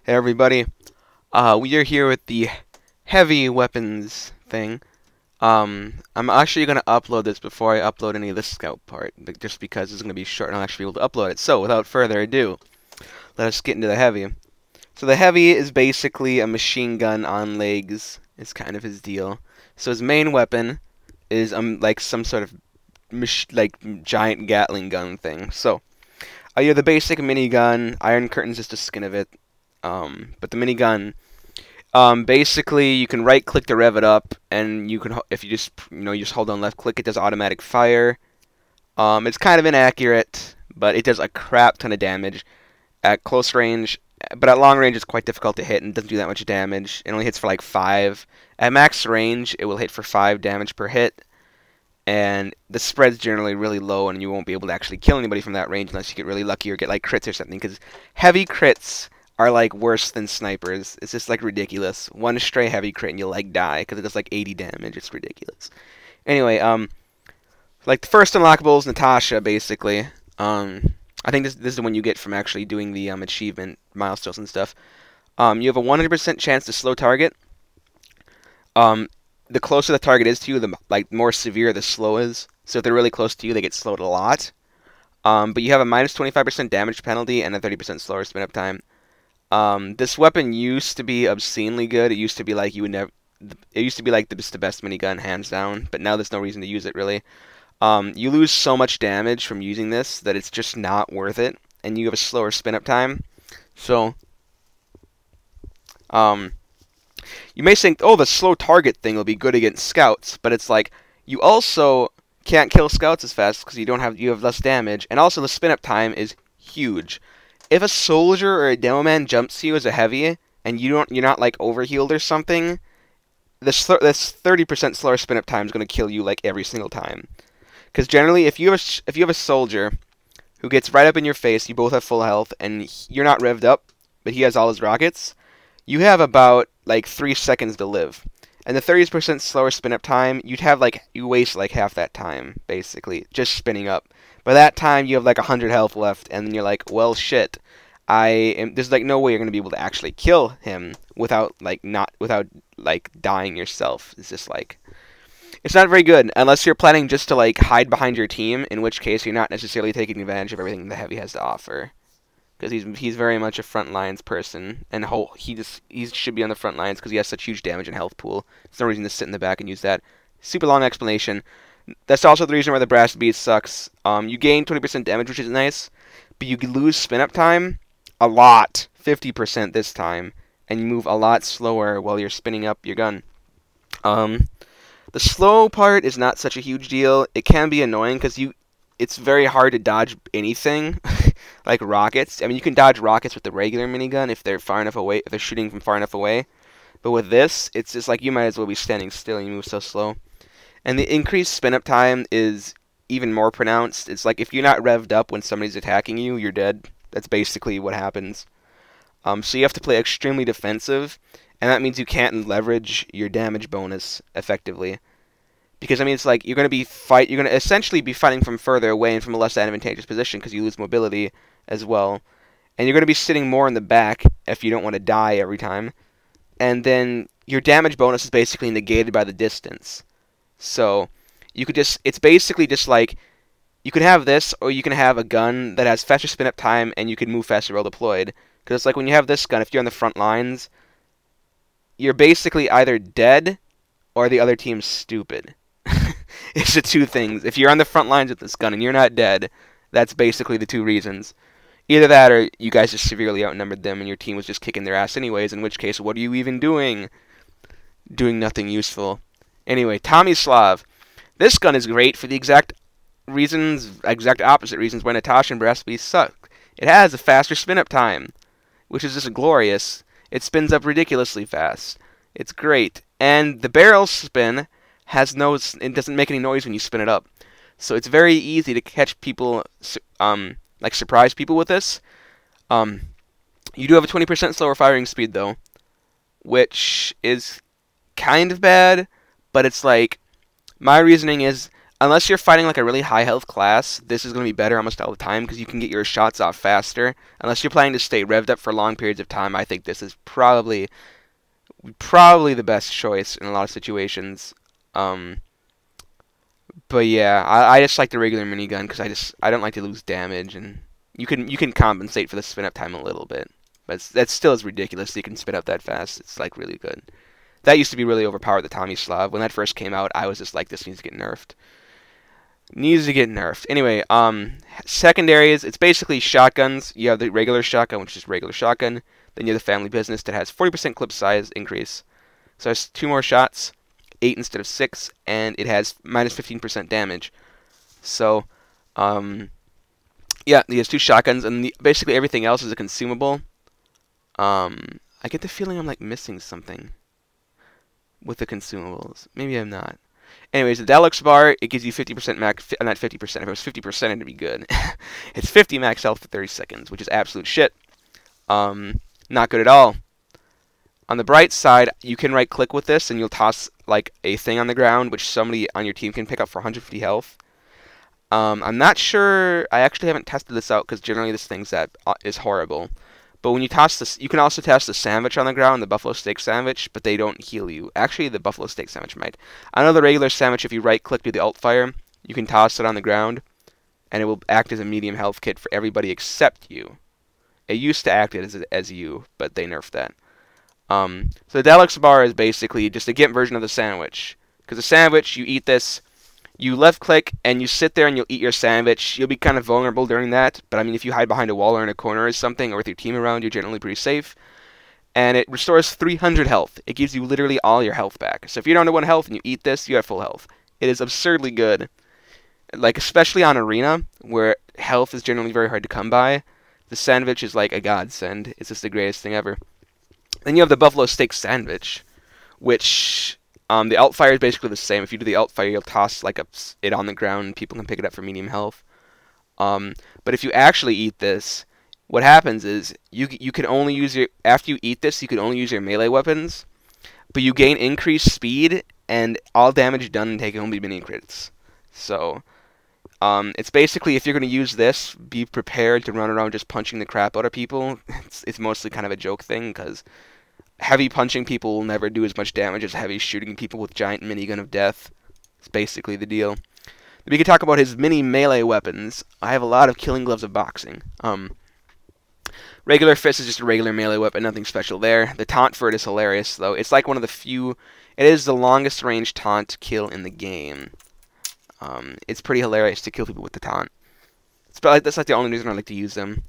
Hey everybody, we are here with the heavy weapons thing. I'm actually going to upload this before I upload any of this scout part, just because it's going to be short and I'll actually be able to upload it. So, without further ado, let us get into the heavy. So the heavy is basically a machine gun on legs, is kind of his deal. So his main weapon is like some sort of giant Gatling gun thing. So, you have the basic minigun, Iron Curtain's just a skin of it. But the minigun, basically you can right click to rev it up, and you can, if you just, you just hold down left click, it does automatic fire. It's kind of inaccurate, but it does a crap ton of damage at close range, but at long range it's quite difficult to hit and doesn't do that much damage. It only hits for like 5. At max range, it will hit for 5 damage per hit, and the spread's generally really low, and you won't be able to actually kill anybody from that range unless you get really lucky or get like crits or something, because heavy crits are like worse than snipers. It's just like ridiculous. One stray heavy crit and you'll like die because it does like 80 damage. It's ridiculous. Anyway, like the first unlockable is Natasha, basically. I think this is the one you get from actually doing the achievement milestones and stuff. You have a 100% chance to slow target. The closer the target is to you, the more severe the slow is. So if they're really close to you, they get slowed a lot. But you have a minus 25% damage penalty and a 30% slower spin up time. This weapon used to be obscenely good. It used to be like you would never. It used to be like the best minigun, hands down. But now there's no reason to use it really. You lose so much damage from using this that it's just not worth it, and you have a slower spin up time. So, you may think, oh, the slow target thing will be good against scouts, but it's like you also can't kill scouts as fast because you have less damage, and also the spin up time is huge. If a soldier or a demo man jumps you as a heavy, and you're not like overhealed or something, this 30% slower spin up time is going to kill you like every single time. Because generally, if you have a soldier who gets right up in your face, you both have full health, and you're not revved up, but he has all his rockets, you have about like 3 seconds to live. And the 30% slower spin up time, you waste like half that time basically just spinning up. By that time, you have like 100 health left, and then you're like, well, shit. There's like no way you're gonna be able to actually kill him without dying yourself. It's just like, it's not very good unless you're planning just to like hide behind your team, in which case you're not necessarily taking advantage of everything the heavy has to offer. Because he's very much a front lines person, and he should be on the front lines because he has such huge damage and health pool. There's no reason to sit in the back and use that. Super long explanation. That's also the reason why the brass beast sucks. You gain 20% damage, which is nice, but you lose spin up time a lot, 50% this time, and you move a lot slower while you're spinning up your gun. The slow part is not such a huge deal. It can be annoying because it's very hard to dodge anything, like rockets. I mean, you can dodge rockets with the regular minigun if they're far enough away, if they're shooting from far enough away. But with this, it's just like you might as well be standing still and you move so slow. And the increased spin-up time is even more pronounced. It's like if you're not revved up when somebody's attacking you, you're dead. That's basically what happens. So you have to play extremely defensive, and that means you can't leverage your damage bonus effectively. Because I mean, it's like you're going to essentially be fighting from further away and from a less advantageous position because you lose mobility as well. And you're going to be sitting more in the back if you don't want to die every time. And then your damage bonus is basically negated by the distance. So it's basically just like, you could have this, or you can have a gun that has faster spin up time and you can move faster while deployed. Because it's like when you have this gun, if you're on the front lines, you're basically either dead or the other team's stupid. It's the two things. If you're on the front lines with this gun and you're not dead, that's basically the two reasons. Either that or you guys just severely outnumbered them and your team was just kicking their ass anyways, in which case, what are you even doing? Doing nothing useful. Anyway, Tomislav. This gun is great for the exact opposite reasons why Natasha and Brass Beast suck. It has a faster spin-up time, which is just glorious. It spins up ridiculously fast. It's great. And the barrel spin it doesn't make any noise when you spin it up. So it's very easy to catch people, like surprise people with this. You do have a 20% slower firing speed though, which is kind of bad, but it's like, my reasoning is unless you're fighting like a really high health class, this is going to be better almost all the time because you can get your shots off faster. Unless you're planning to stay revved up for long periods of time, I think this is probably the best choice in a lot of situations. But yeah, I just like the regular minigun because I don't like to lose damage, and you can compensate for the spin up time a little bit, but that still is ridiculous. You can spin up that fast. It's like really good. That used to be really overpowered, the Tommy Slav. When that first came out, I was just like, this needs to get nerfed. Needs to get nerfed. Anyway, secondaries, it's basically shotguns. You have the regular shotgun, which is regular shotgun. Then you have the family business that has 40% clip size increase. So it's 2 more shots, 8 instead of 6, and it has minus 15% damage. So, yeah, he has 2 shotguns, and basically everything else is a consumable. I get the feeling I'm like missing something with the consumables. Maybe I'm not. Anyways, the Deluxe bar, it gives you 50% max, not 50%, if it was 50% it'd be good. It's 50 max health for 30 seconds, which is absolute shit. Not good at all. On the bright side, you can right click with this and you'll toss like a thing on the ground, which somebody on your team can pick up for 150 health. I'm not sure, I actually haven't tested this out because generally this thing's is horrible. But when you toss this, you can also toss the sandwich on the ground, the buffalo steak sandwich, but they don't heal you. Actually, the buffalo steak sandwich might. I know the regular sandwich, if you right-click, do the alt fire, you can toss it on the ground, and it will act as a medium health kit for everybody except you. It used to act as you, but they nerfed that. So the Deluxe bar is basically just a GIMP version of the sandwich. Because the sandwich, you eat this, you left-click, and you sit there and you'll eat your sandwich. You'll be kind of vulnerable during that, but I mean, if you hide behind a wall or in a corner or something, or with your team around, you're generally pretty safe. And it restores 300 health. It gives you literally all your health back. So if you're down to 1 health and you eat this, you have full health. It is absurdly good. Like, especially on Arena, where health is generally very hard to come by, the sandwich is like a godsend. It's just the greatest thing ever. Then you have the buffalo steak sandwich, which... the alt fire is basically the same. If you do the alt fire, you'll toss like it on the ground, and people can pick it up for medium health. But if you actually eat this, what happens is you can only use after you eat this, you can only use your melee weapons, but you gain increased speed, and all damage done and taken will be mini crits. So it's basically, if you're going to use this, be prepared to run around just punching the crap out of people. It's mostly kind of a joke thing because heavy punching people will never do as much damage as heavy shooting people with giant minigun of death. It's basically the deal. We can talk about his mini melee weapons. I have a lot of killing gloves of boxing. Regular fist is just a regular melee weapon, nothing special there. The taunt for it is hilarious, though. It's like one of the few... It is the longest range taunt kill in the game. It's pretty hilarious to kill people with the taunt. That's like the only reason I like to use them.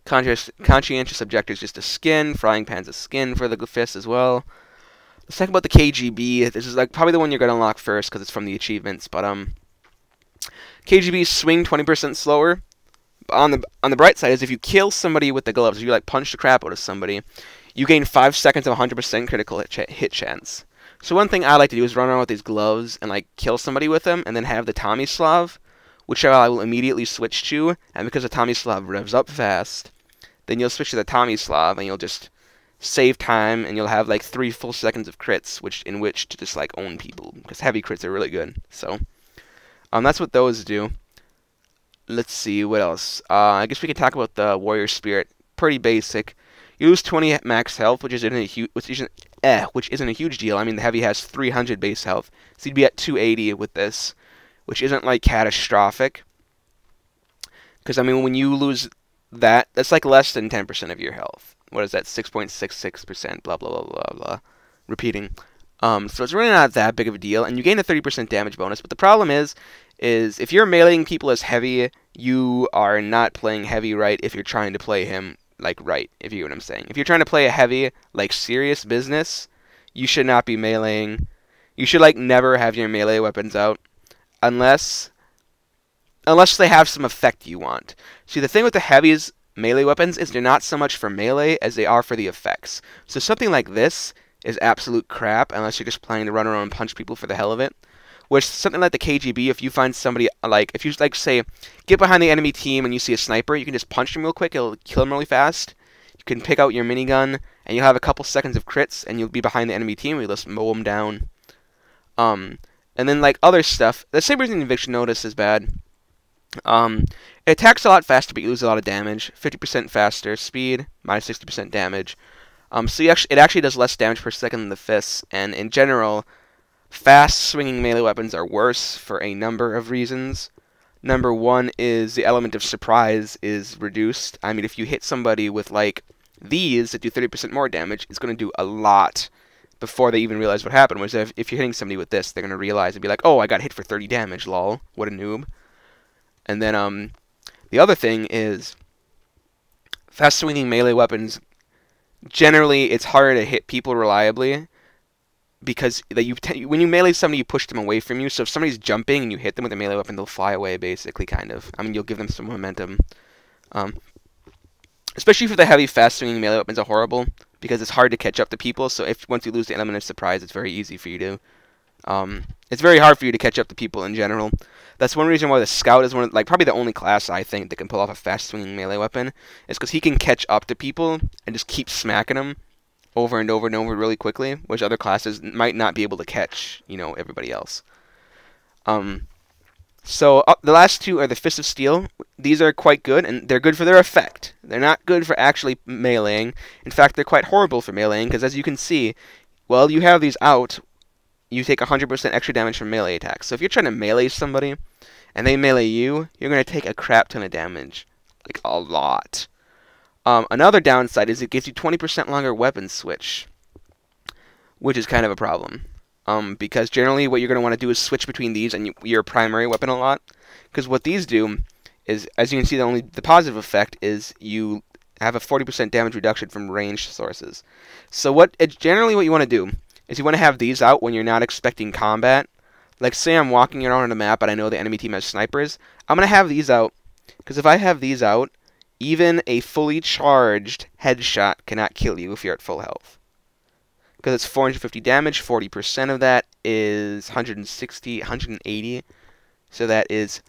Conscientious Objector is just a skin. Frying Pan's a skin for the fist as well. Let's talk about the KGB. This is like probably the one you're going to unlock first because it's from the achievements. But KGB swing 20% slower. On the bright side is if you kill somebody with the gloves, if you like punch the crap out of somebody, you gain 5 seconds of 100% critical hit chance. So one thing I like to do is run around with these gloves and like kill somebody with them, and then have the Tommy Slav, which I will immediately switch to. And because the Tommy Slav revs up fast, then you'll switch to the Tommy Slav, and you'll just save time, and you'll have like 3 full seconds of crits, in which to just like own people, because heavy crits are really good. So that's what those do. Let's see what else. I guess we could talk about the Warrior Spirit. Pretty basic. You lose 20 max health, which isn't a huge deal. I mean, the heavy has 300 base health, so you'd be at 280 with this, which isn't like catastrophic. Because I mean, when you lose that's like less than 10% of your health. What is that? 6.66%. Blah blah blah blah blah. Repeating. So it's really not that big of a deal, and you gain a 30% damage bonus. But the problem is if you're meleeing people as heavy, you are not playing heavy right. If you're trying to play him like right, if you get what I'm saying. If you're trying to play a heavy like serious business, you should not be meleeing. You should like never have your melee weapons out unless they have some effect you want. See, the thing with the heavies melee weapons is they're not so much for melee as they are for the effects. So something like this is absolute crap unless you're just planning to run around and punch people for the hell of it. Which, something like the KGB, if you find somebody, like, if you, like, say, get behind the enemy team and you see a sniper, you can just punch him real quick, it'll kill him really fast. You can pick out your minigun, and you'll have a couple seconds of crits, and you'll be behind the enemy team, and you'll just mow them down. And then like other stuff, the Saber's Eviction Notice is bad. It attacks a lot faster, but you lose a lot of damage. 50% faster speed, minus 60% damage. So it actually does less damage per second than the fists, and in general, fast swinging melee weapons are worse for a number of reasons. Number one is the element of surprise is reduced. I mean, if you hit somebody with like these that do 30% more damage, it's going to do a lot before they even realize what happened. Whereas if you're hitting somebody with this, they're going to realize and be like, oh, I got hit for 30 damage, lol, what a noob. And then the other thing is fast swinging melee weapons. Generally, it's harder to hit people reliably because when you melee somebody, you push them away from you. So if somebody's jumping and you hit them with a melee weapon, they'll fly away, basically, kind of. I mean, you'll give them some momentum. Especially for the heavy, fast-swinging melee weapons are horrible because it's hard to catch up to people. So once you lose the element of surprise, it's very easy for you to... it's very hard for you to catch up to people in general. That's one reason why the Scout is probably the only class I think that can pull off a fast-swinging melee weapon. Is because he can catch up to people and just keep smacking them over and over and over really quickly, which other classes might not be able to catch, everybody else. So the last two are the Fist of Steel. These are quite good, and they're good for their effect. They're not good for actually meleeing. In fact, they're quite horrible for meleeing, because as you can see, while you have these out, you take 100% extra damage from melee attacks. So if you're trying to melee somebody, and they melee you, you're going to take a crap ton of damage. Like, a lot. Another downside is it gives you 20% longer weapon switch, which is kind of a problem. Because generally what you're going to want to do is switch between these and your primary weapon a lot. Because what these do is, as you can see, the positive effect is you have a 40% damage reduction from ranged sources. So generally what you want to do is you want to have these out when you're not expecting combat. Like, say I'm walking around on a map and I know the enemy team has snipers. I'm going to have these out, because if I have these out, even a fully charged headshot cannot kill you if you're at full health. Because it's 450 damage, 40% of that is 160, 180. So that is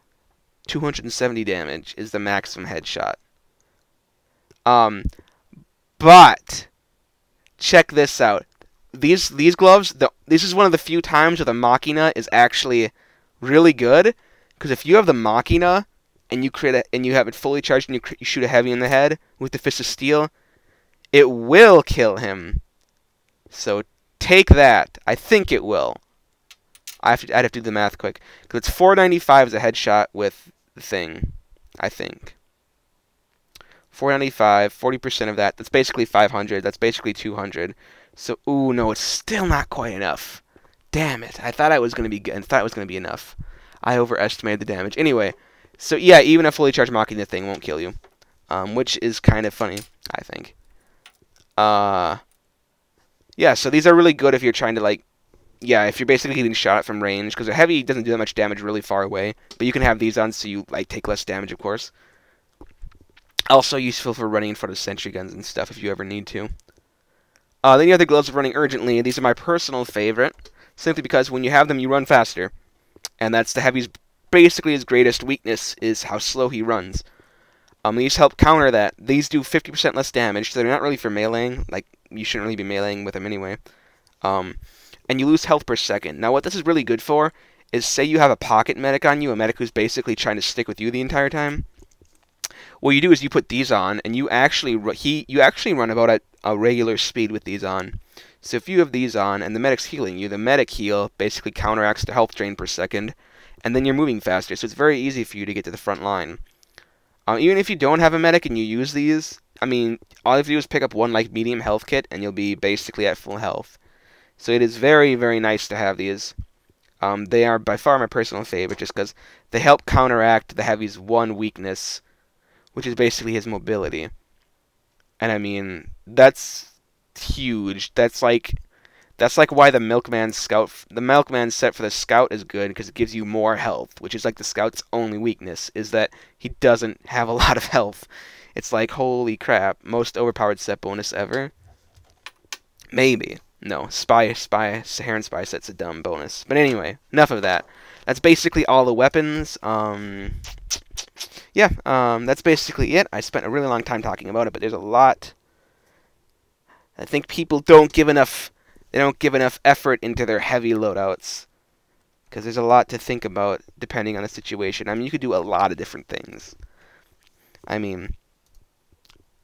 270 damage is the maximum headshot. But check this out. These gloves, this is one of the few times where the Machina is actually really good. Because if you have the Machina and you have it fully charged and you shoot a heavy in the head with the Fist of Steel, it will kill him. So take that. I think it will. I'd have to do the math quick. Because it's 495 as a headshot with the thing, I think. 495, 40% of that. That's basically 500. That's basically 200. So, ooh, no, it's still not quite enough. Damn it. I thought it was going to be good. I thought it was going to be enough. I overestimated the damage. Anyway, so yeah, even a fully charged Machina thing won't kill you. Which is kind of funny, I think. Yeah, so these are really good if you're trying to, if you're basically getting shot at from range, because a heavy doesn't do that much damage really far away, but you can have these on so you, take less damage, of course. Also useful for running in front of sentry guns and stuff if you ever need to. Then you have the gloves of running urgently. These are my personal favorite, simply because when you have them, you run faster. And that's the heavy's basically his greatest weakness, is how slow he runs. These help counter that. These do 50% less damage, so they're not really for meleeing. You shouldn't really be meleeing with them anyway. And you lose health per second. Now, what this is really good for is, say you have a pocket medic on you, a medic who's basically trying to stick with you the entire time. What you do is you put these on, and you actually run about at a regular speed with these on. So if you have these on, and the medic's healing you, the medic heal basically counteracts the health drain per second, and then you're moving faster, so it's very easy for you to get to the front line. Even if you don't have a medic and you use these, I mean, all you have to do is pick up one medium health kit, and you'll be basically at full health. So it is very, very nice to have these. They are by far my personal favorite, just because they help counteract the heavy's one weakness, which is basically his mobility. And I mean, that's huge. That's like why the Milkman set for the Scout is good, because it gives you more health, which is the Scout's only weakness, is that he doesn't have a lot of health. It's like, holy crap, most overpowered set bonus ever? Maybe. No, Saharan Spy set's a dumb bonus. But anyway, enough of that. That's basically all the weapons. Yeah, that's basically it. I spent a really long time talking about it, but there's a lot. I think people don't give enough effort into their heavy loadouts. because there's a lot to think about depending on the situation. I mean, you could do a lot of different things. I mean,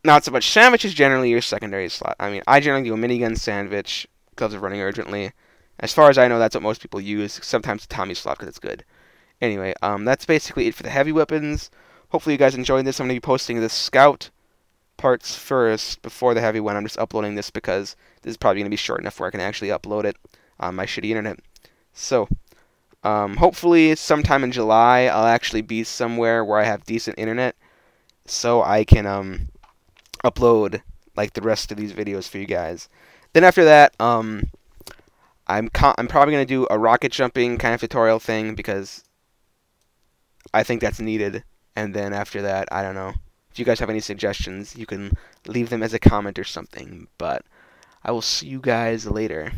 not so much sandwich is generally your secondary slot. I mean, I generally do a minigun sandwich because of running urgently. As far as I know, that's what most people use. Sometimes a Tommy slot because it's good. Anyway, that's basically it for the heavy weapons. Hopefully you guys enjoyed this. I'm going to be posting the scout parts first before the heavy one. I'm just uploading this because this is probably going to be short enough where I can actually upload it on my shitty internet. So, hopefully sometime in July I'll actually be somewhere where I have decent internet so I can upload like the rest of these videos for you guys. Then after that, I'm probably going to do a rocket jumping kind of tutorial thing because I think that's needed. And then after that, I don't know. If you guys have any suggestions, you can leave them as a comment or something. But I will see you guys later.